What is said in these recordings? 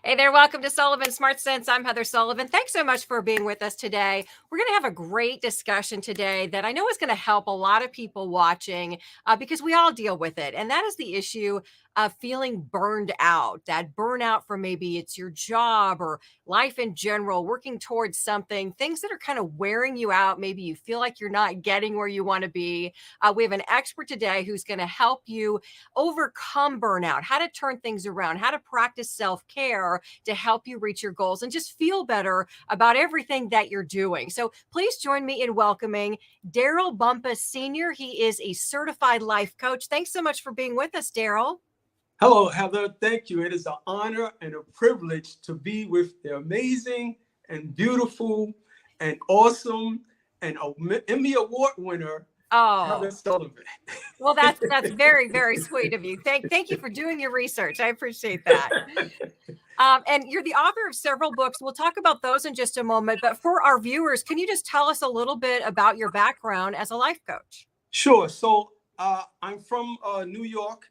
Hey there, welcome to Sullivan Smart Sense. I'm Heather Sullivan. Thanks so much for being with us today. We're going to have a great discussion today that I know is going to help a lot of people watching because we all deal with it. And that is the issue of feeling burned out, that burnout from maybe it's your job or life in general, working towards something, things that are kind of wearing you out. Maybe you feel like you're not getting where you want to be. We have an expert today who's going to help you overcome burnout, how to turn things around, how to practice self-care to help you reach your goals and just feel better about everything that you're doing. So please join me in welcoming Darryl Bumpass Sr. He is a certified life coach. Thanks so much for being with us, Darryl. Hello, Heather. Thank you. It is an honor and a privilege to be with the amazing and beautiful and awesome and Emmy Award winner, Heather Oh, Sullivan. well, that's very, very sweet of you. Thank you for doing your research. I appreciate that. And you're the author of several books. We'll talk about those in just a moment. But for our viewers, can you just tell us a little bit about your background as a life coach? Sure. So I'm from New York.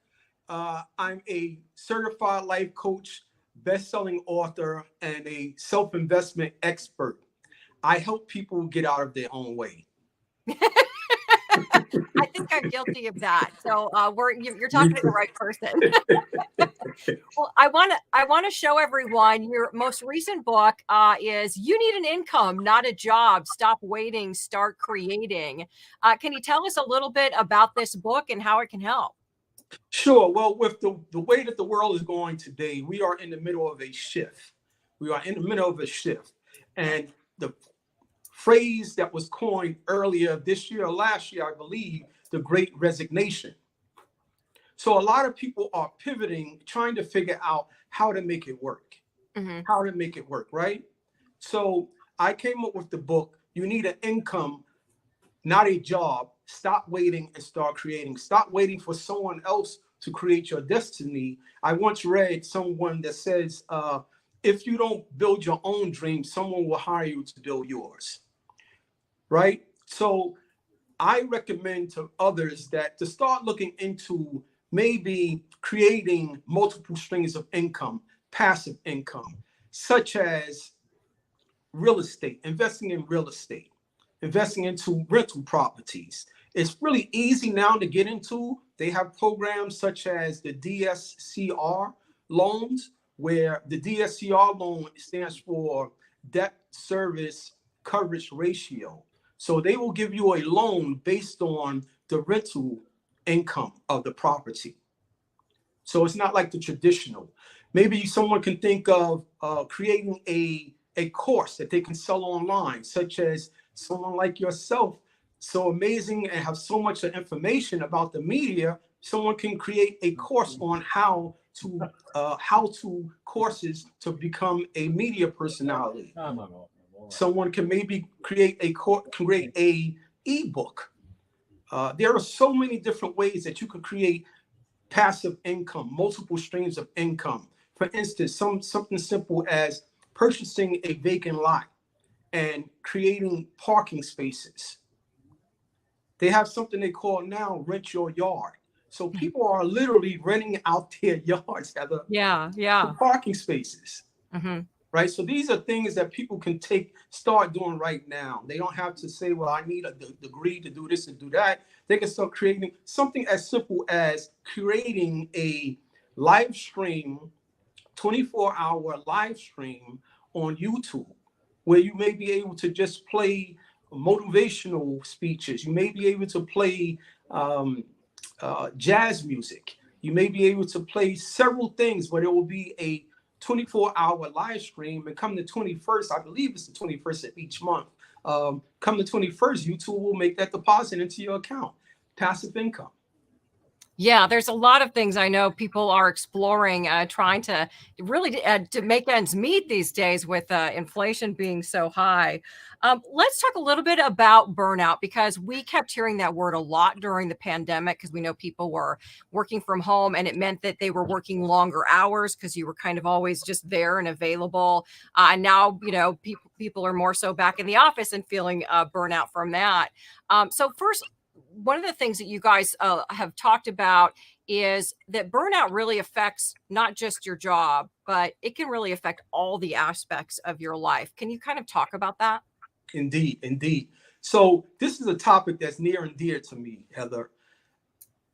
I'm a certified life coach, best-selling author, and a self-investment expert. I help people get out of their own way. I think I'm guilty of that. So you're Me talking to the too. right person. Well, I want to show everyone your most recent book is "You Need an Income, Not a Job. Stop Waiting, Start Creating." Can you tell us a little bit about this book and how it can help? Sure. Well, with the way that the world is going today, we are in the middle of a shift. We are in the middle of a shift. And the phrase that was coined earlier this year or last year, I believe, the great resignation. So a lot of people are pivoting, trying to figure out how to make it work, Hmm. how to make it work, right? So I came up with the book, You Need an Income, Not a Job. Stop waiting and start creating. Stop waiting for someone else to create your destiny. I once read someone that says, if you don't build your own dream, someone will hire you to build yours, right? So I recommend to others that to start looking into maybe creating multiple streams of income, passive income, such as real estate, investing into rental properties. It's really easy now to get into. They have programs such as the DSCR loans, where the DSCR loan stands for debt service coverage ratio. So they will give you a loan based on the rental income of the property. So it's not like the traditional. Maybe someone can think of creating a course that they can sell online, such as someone like yourself, so amazing and have so much information about the media. Someone can create a course on how to courses to become a media personality. Someone can maybe create a ebook. There are so many different ways that you could create passive income, multiple streams of income. For instance, something simple as purchasing a vacant lot and creating parking spaces. They have something they call now rent your yard. So people are literally renting out their yards Yeah, for yeah. parking spaces, Hmm. right? So these are things that people can start doing right now. They don't have to say, well, I need a degree to do this and do that. They can start creating something as simple as creating a live stream, 24-hour live stream on YouTube, where you may be able to just play motivational speeches. You may be able to play um, jazz music. You may be able to play several things, but it will be a 24-hour live stream. And come the 21st, I believe it's the 21st of each month. Come the 21st, YouTube will make that deposit into your account. Passive income. Yeah, there's a lot of things I know people are exploring, trying to really to make ends meet these days with inflation being so high. Let's talk a little bit about burnout because we kept hearing that word a lot during the pandemic because we know people were working from home and it meant that they were working longer hours because you were kind of always just there and available. And now, people are more so back in the office and feeling burnout from that. So first, one of the things that you guys have talked about is that burnout really affects not just your job, but it can really affect all the aspects of your life. Can you kind of talk about that? Indeed, indeed. So this is a topic that's near and dear to me, Heather.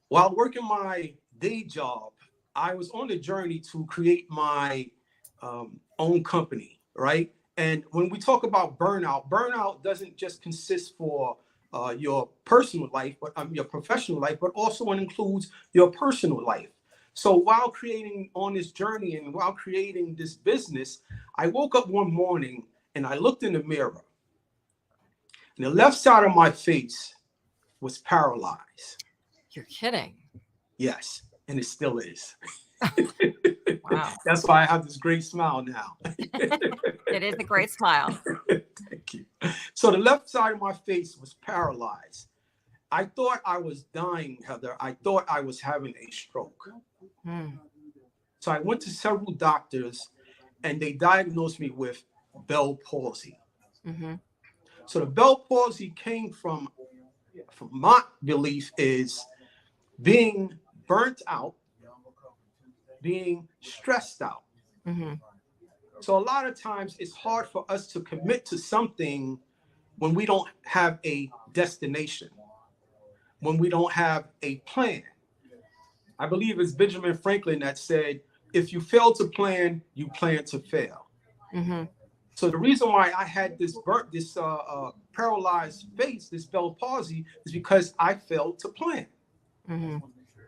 While working my day job, I was on the journey to create my own company, right? And when we talk about burnout, burnout doesn't just consist for your personal life, but your professional life, but also it includes your personal life. So while creating on this journey and while creating this business, I woke up one morning and I looked in the mirror, and the left side of my face was paralyzed. You're kidding. Yes, and it still is. Wow. That's why I have this great smile now. It is a great smile. Thank you. So the left side of my face was paralyzed. I thought I was dying, Heather. I thought I was having a stroke. So I went to several doctors and they diagnosed me with Bell palsy. So the Bell palsy came from my belief is being burnt out, being stressed out. So a lot of times it's hard for us to commit to something when we don't have a destination, when we don't have a plan. I believe it's Benjamin Franklin that said, if you fail to plan, you plan to fail. So the reason why I had this paralyzed face, this Bell palsy, is because I failed to plan.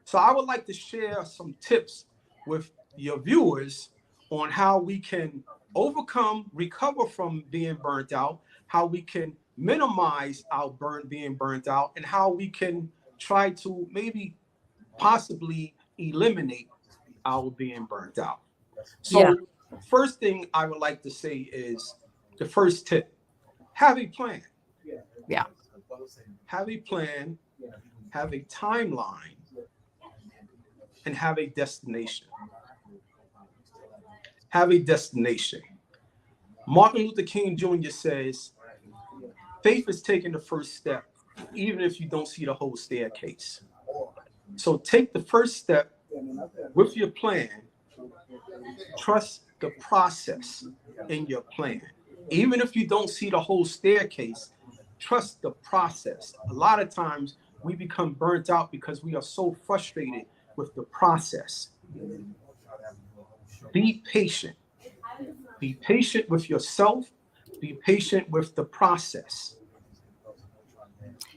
So I would like to share some tips with your viewers on how we can overcome, recover from being burnt out, how we can minimize our being burnt out, and how we can try to maybe possibly eliminate our being burnt out. So first thing I would like to say is the first tip, have a plan. Have a plan, have a timeline, and have a destination. Have a destination. Martin Luther King Jr. says, faith is taking the first step, even if you don't see the whole staircase. So take the first step with your plan. Trust the process in your plan. Even if you don't see the whole staircase, trust the process. A lot of times we become burnt out because we are so frustrated with the process. Be patient. Be patient with yourself. Be patient with the process.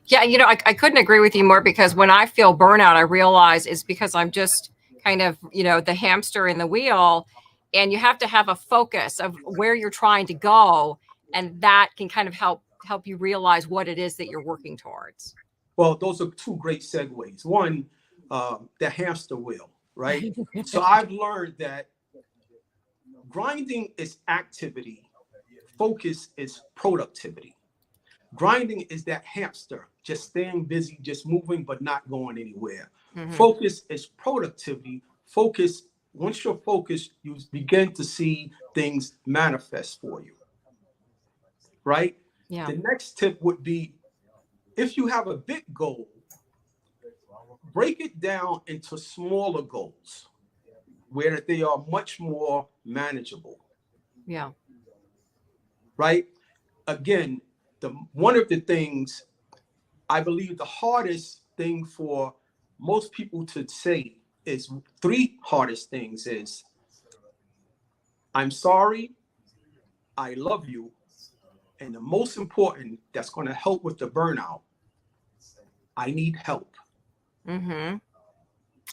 Yeah, I couldn't agree with you more, because when I feel burnout, I realize it's because I'm just kind of, the hamster in the wheel, and you have to have a focus of where you're trying to go, and that can kind of help you realize what it is that you're working towards. Well, those are two great segues. One, the hamster wheel, right? So I've learned that grinding is activity, focus is productivity. Grinding is that hamster, just staying busy, just moving, but not going anywhere. Focus is productivity. Focus, once you're focused, you begin to see things manifest for you, right? The next tip would be, if you have a big goal, break it down into smaller goals where they are much more manageable. Right? Again, one of the things, I believe the hardest thing for most people to say is, three hardest things is, I'm sorry, I love you, and the most important that's going to help with the burnout, I need help.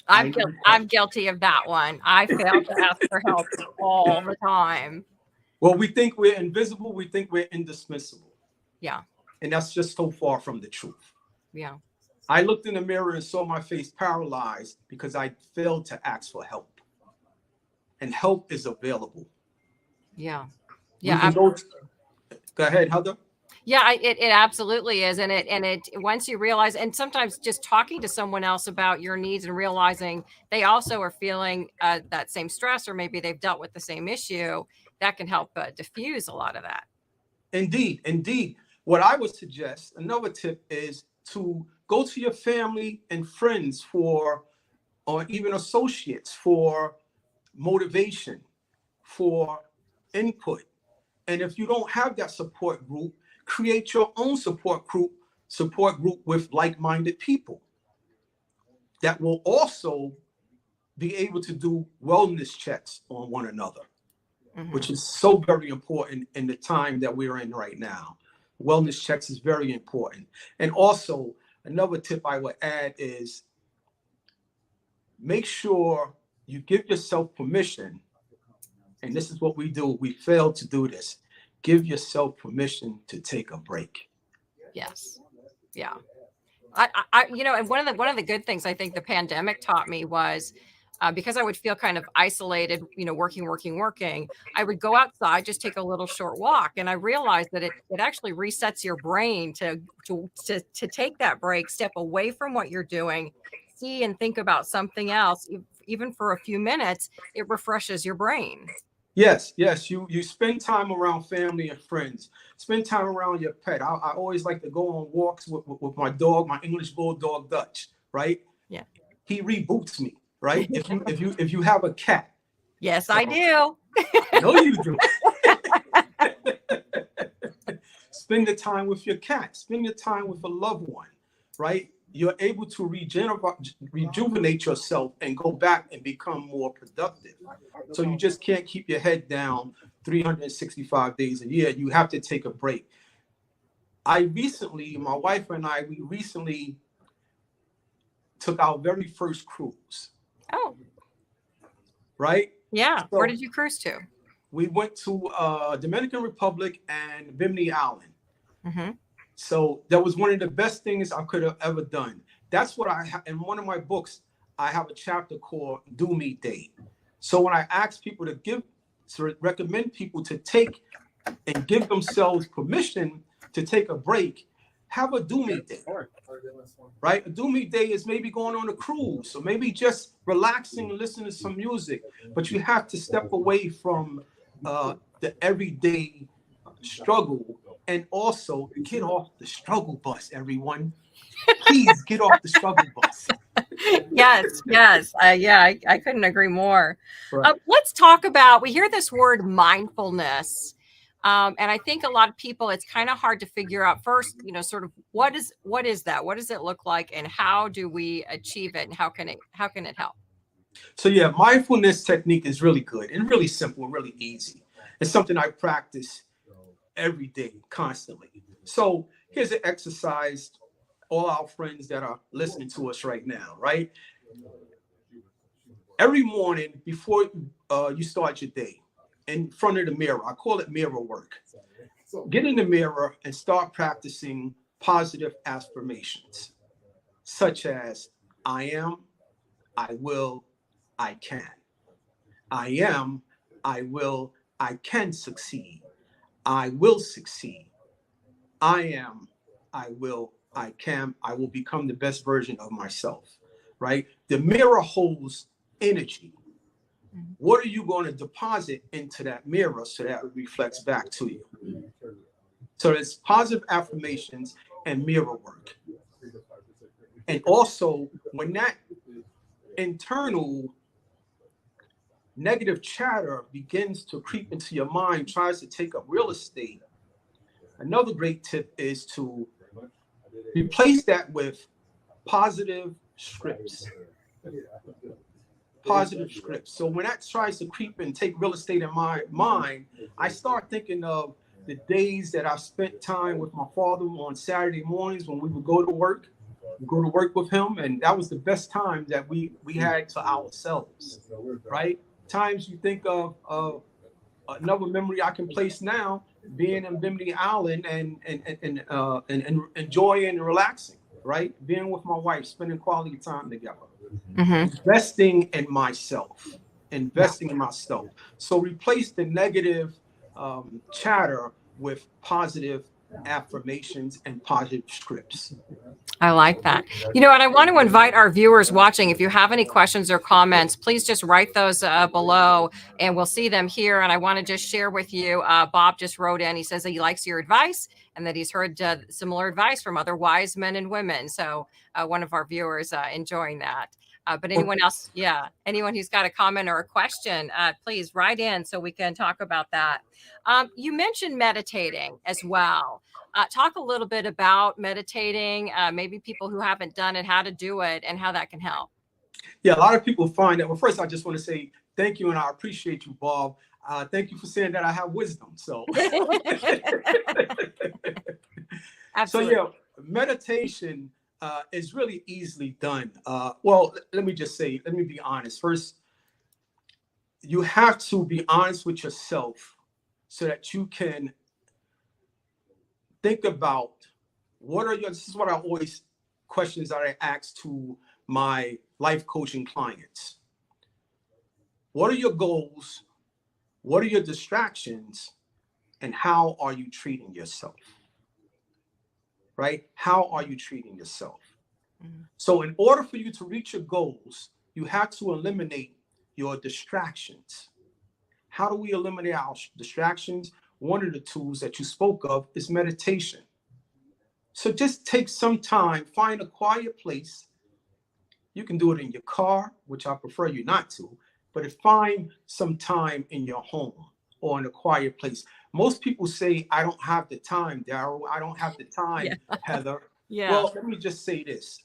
I'm guilty of that one. I fail to ask for help all the time. Well, we think we're invisible. We think we're indispensable. And that's just so far from the truth. I looked in the mirror and saw my face paralyzed because I failed to ask for help. And help is available. Go ahead, Heather. It absolutely is. And it once you realize, and sometimes just talking to someone else about your needs and realizing they also are feeling that same stress, or maybe they've dealt with the same issue, that can help diffuse a lot of that. Indeed. What I would suggest, another tip, is to Go to your family and friends or even associates for motivation, for input. And if you don't have that support group, create your own support group with like-minded people that will also be able to do wellness checks on one another, which is so very important in the time that we're in right now. Wellness checks is very important. And also, another tip I would add is make sure you give yourself permission. And this is what we do. We fail to do this. Give yourself permission to take a break. Yes. Yeah. And one of the good things I think the pandemic taught me was because I would feel kind of isolated, working, I would go outside, just take a little short walk. And I realized that it actually resets your brain to take that break, step away from what you're doing, see and think about something else. Even for a few minutes, it refreshes your brain. Yes. You spend time around family and friends. Spend time around your pet. I always like to go on walks with my dog, my English bulldog Dutch, right? Yeah. He reboots me, right? If you have a cat. Yes, I do. I know you do. Spend the time with your cat. Spend your time with a loved one, right? You're able to rejuvenate yourself and go back and become more productive. So you just can't keep your head down 365 days a year. You have to take a break. My wife and I, we recently took our very first cruise. Oh. Right? Yeah. So where did you cruise to? We went to Dominican Republic and Bimini Island. Mm-hmm. So that was one of the best things I could have ever done. That's what in one of my books, I have a chapter called Do Me Day. So when I ask people recommend people to take and give themselves permission to take a break, have a Do Me Day, right? A Do Me Day is maybe going on a cruise, or maybe just relaxing and listening to some music. But you have to step away from the everyday struggle. And also get off the struggle bus, everyone. Please get off the struggle bus. Yes. I couldn't agree more. Right. Let's talk about, we hear this word mindfulness. And I think a lot of people, it's kind of hard to figure out first, sort of what is that? What does it look like? And how do we achieve it? And how can it help? So yeah, mindfulness technique is really good and really simple and really easy. It's something I practice every day, constantly. So here's an exercise, all our friends that are listening to us right now, right? Every morning before you start your day, in front of the mirror, I call it mirror work. Get in the mirror and start practicing positive affirmations, such as I am, I will, I can. I am, I will, I can succeed. I will succeed. I am, I will, I can, I will become the best version of myself, right? The mirror holds energy. What are you going to deposit into that mirror so that it reflects back to you? So it's positive affirmations and mirror work. And also, when that internal negative chatter begins to creep into your mind, tries to take up real estate, another great tip is to replace that with positive scripts. Positive scripts. So when that tries to creep and take real estate in my mind, I start thinking of the days that I spent time with my father on Saturday mornings when we would go to work with him. And that was the best time that we had to ourselves, right? Times you think of another memory I can place now, being in Bimini Island and enjoying and relaxing, right? Being with my wife, spending quality time together. Mm-hmm. Investing in myself. So replace the negative chatter with positive affirmations, and positive scripts. I like that. And I want to invite our viewers watching, if you have any questions or comments, please just write those below and we'll see them here. And I want to just share with you, Bob just wrote in, he says that he likes your advice and that he's heard similar advice from other wise men and women. So one of our viewers enjoying that. But anyone else, anyone who's got a comment or a question, please write in so we can talk about that. You mentioned meditating as well. Talk a little bit about meditating, maybe people who haven't done it, how to do it, and how that can help. Yeah, a lot of people find that. Well, first, I just want to say thank you, and I appreciate you, Bob. Thank you for saying that I have wisdom. So, Absolutely. So meditation is really easily done. Well, let me be honest. First, you have to be honest with yourself so that you can think about this is what I always, questions that I ask to my life coaching clients. What are your goals? What are your distractions? And how are you treating yourself? Right? How are you treating yourself? Mm-hmm. So in order for you to reach your goals, you have to eliminate your distractions. How do we eliminate our distractions? One of the tools that you spoke of is meditation. So just take some time, find a quiet place. You can do it in your car, which I prefer you not to, but find some time in your home or in a quiet place. Most people say, I don't have the time, Darryl. I don't have the time, Heather. Well, let me just say this.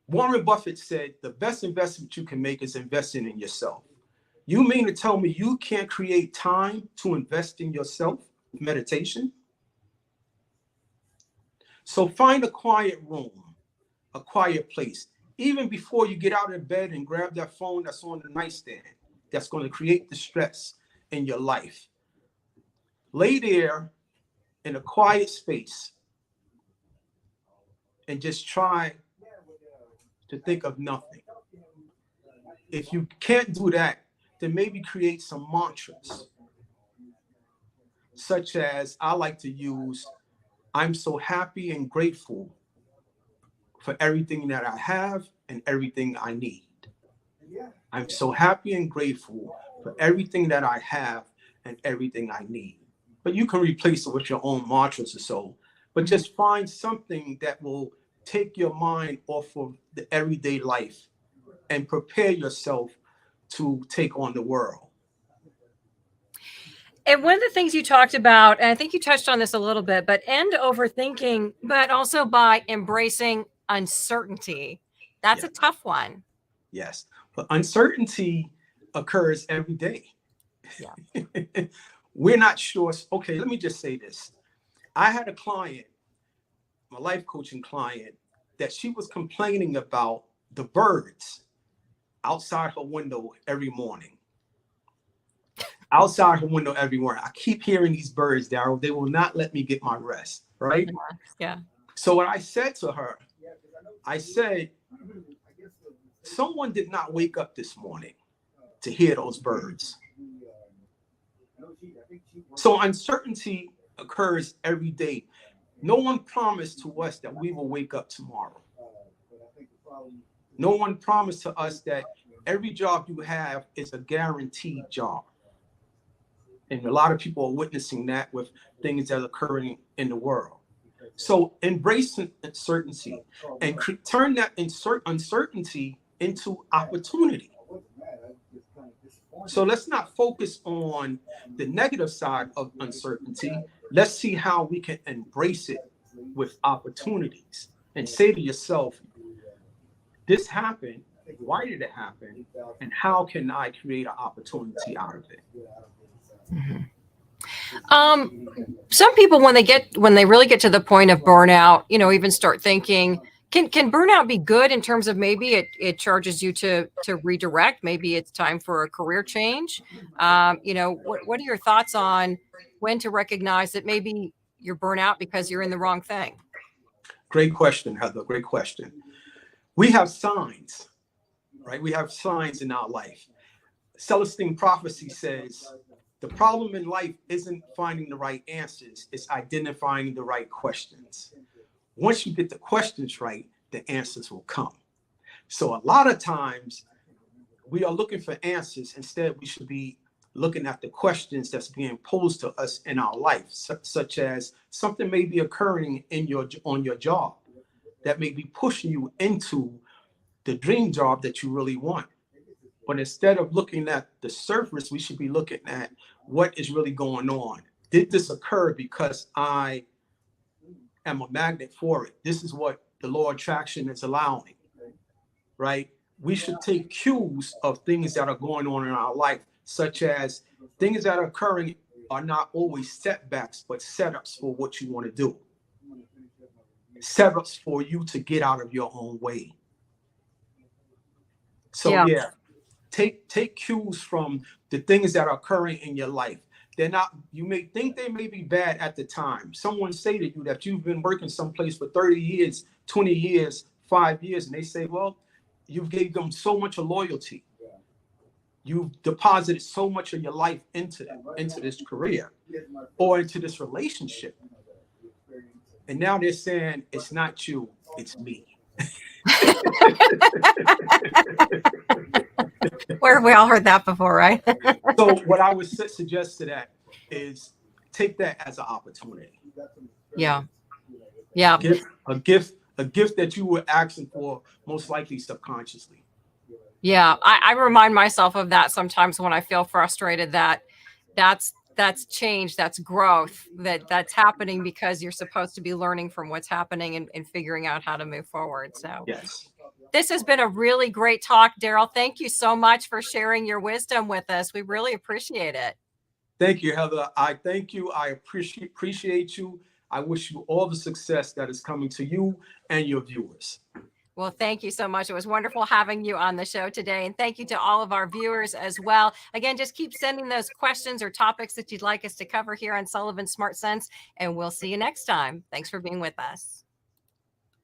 Warren Buffett said, the best investment you can make is investing in yourself. You mean to tell me you can't create time to invest in yourself? Meditation? So find a quiet room, a quiet place. Even before you get out of bed and grab that phone that's on the nightstand, that's going to create the stress in your life. Lay there in a quiet space and just try to think of nothing. If you can't do that, then maybe create some mantras, such as I like to use, I'm so happy and grateful for everything that I have and everything I need. I'm so happy and grateful for everything that I have and everything I need. But you can replace it with your own mantras or so. But just find something that will take your mind off of the everyday life and prepare yourself to take on the world. And one of the things you talked about, and I think you touched on this a little bit, but end overthinking, but also by embracing uncertainty. That's a tough one. Yes, but uncertainty occurs every day. Yeah. We're not sure. Okay, let me just say this. I had a client, my life coaching client, that she was complaining about the birds outside her window every morning. Outside her window every morning. I keep hearing these birds, Darryl. They will not let me get my rest, right? Yeah. So what I said to her, I said, someone did not wake up this morning to hear those birds. So uncertainty occurs every day. No one promised to us that we will wake up tomorrow. No one promised to us that every job you have is a guaranteed job. And a lot of people are witnessing that with things that are occurring in the world. So embrace uncertainty and turn that uncertainty into opportunity. So let's not focus on the negative side of uncertainty. Let's see how we can embrace it with opportunities and say to yourself, this happened. Why did it happen? And how can I create an opportunity out of it? Mm-hmm. Some people, when they really get to the point of burnout, even start thinking, can burnout be good in terms of maybe it charges you to redirect? Maybe it's time for a career change. What are your thoughts on when to recognize that maybe you're burnout because you're in the wrong thing? Great question, Heather. Great question. We have signs, right? We have signs in our life. Celestine prophecy says The problem in life isn't finding the right answers, it's identifying the right questions. Once you get the questions right, the answers will come. So a lot of times we are looking for answers. Instead, we should be looking at the questions that's being posed to us in our life, such as something may be occurring on your job that may be pushing you into the dream job that you really want. But instead of looking at the surface, we should be looking at what is really going on. Did this occur because I am a magnet for it? This is what the law of attraction is allowing, right? We should take cues of things that are going on in our life, such as things that are occurring are not always setbacks, but setups for what you want to do. Setups for you to get out of your own way. So yeah, take cues from the things that are occurring in your life. They're not, you may think they may be bad at the time. Someone say to you that you've been working someplace for 30 years, 20 years, 5 years, and they say, well, you've gave them so much of loyalty. You've deposited so much of your life into this career or into this relationship. And now they're saying, it's not you, it's me. Where have we all heard that before, right? So what I would suggest to that is take that as an opportunity. Yeah. A gift that you were asking for, most likely subconsciously. Yeah. I remind myself of that sometimes when I feel frustrated, that's change, that's growth, that's happening because you're supposed to be learning from what's happening and figuring out how to move forward. So yes. This has been a really great talk, Darryl. Thank you so much for sharing your wisdom with us. We really appreciate it. Thank you, Heather. I thank you. I appreciate you. I wish you all the success that is coming to you and your viewers. Well, thank you so much. It was wonderful having you on the show today. And thank you to all of our viewers as well. Again, just keep sending those questions or topics that you'd like us to cover here on Sullivan Smart Sense, and we'll see you next time. Thanks for being with us.